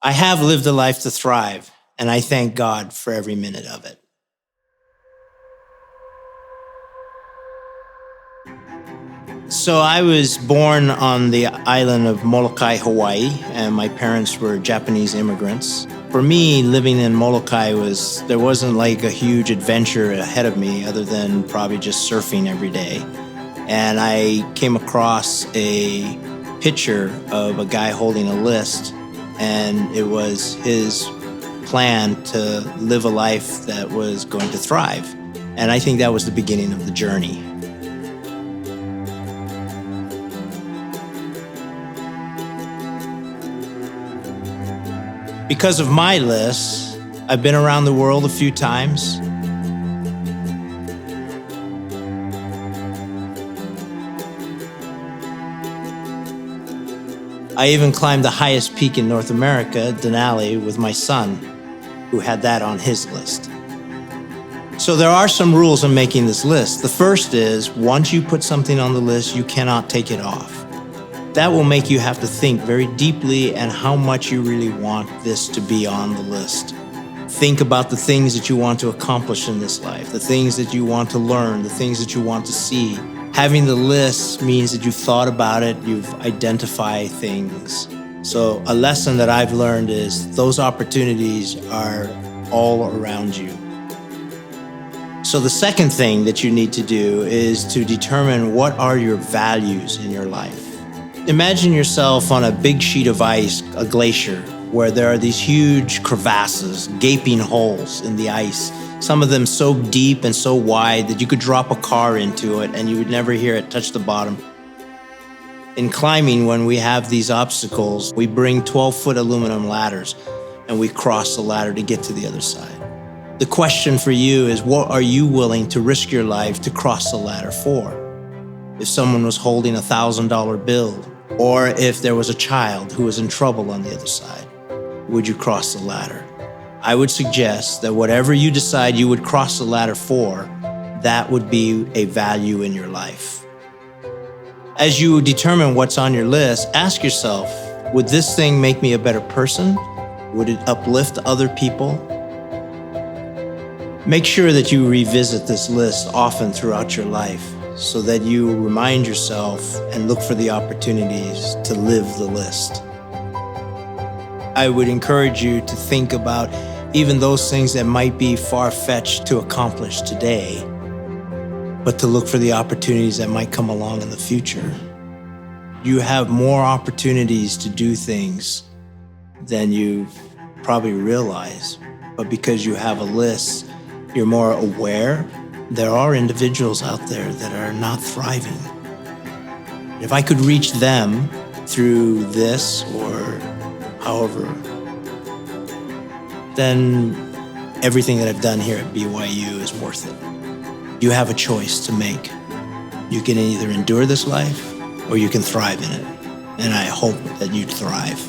I have lived a life to thrive, and I thank God for every minute of it. So I was born on the island of Molokai, Hawaii, and my parents were Japanese immigrants. For me, living in Molokai there wasn't like a huge adventure ahead of me other than probably just surfing every day. And I came across a picture of a guy holding a list, and it was his plan to live a life that was going to thrive. And I think that was the beginning of the journey. Because of my list, I've been around the world a few times. I even climbed the highest peak in North America, Denali, with my son, who had that on his list. So there are some rules in making this list. The first is, once you put something on the list, you cannot take it off. That will make you have to think very deeply and how much you really want this to be on the list. Think about the things that you want to accomplish in this life, the things that you want to learn, the things that you want to see. Having the list means that you've thought about it, you've identified things. So a lesson that I've learned is those opportunities are all around you. So the second thing that you need to do is to determine what are your values in your life. Imagine yourself on a big sheet of ice, a glacier, where there are these huge crevasses, gaping holes in the ice, some of them so deep and so wide that you could drop a car into it and you would never hear it touch the bottom. In climbing, when we have these obstacles, we bring 12-foot aluminum ladders and we cross the ladder to get to the other side. The question for you is, what are you willing to risk your life to cross the ladder for? If someone was holding a $1,000 bill, or if there was a child who was in trouble on the other side, would you cross the ladder? I would suggest that whatever you decide you would cross the ladder for, that would be a value in your life. As you determine what's on your list, ask yourself, would this thing make me a better person? Would it uplift other people? Make sure that you revisit this list often throughout your life, so that you remind yourself and look for the opportunities to live the list. I would encourage you to think about even those things that might be far-fetched to accomplish today, but to look for the opportunities that might come along in the future. You have more opportunities to do things than you probably realize, but because you have a list, you're more aware. There are individuals out there that are not thriving. If I could reach them through this or however, then everything that I've done here at BYU is worth it. You have a choice to make. You can either endure this life or you can thrive in it. And I hope that you thrive.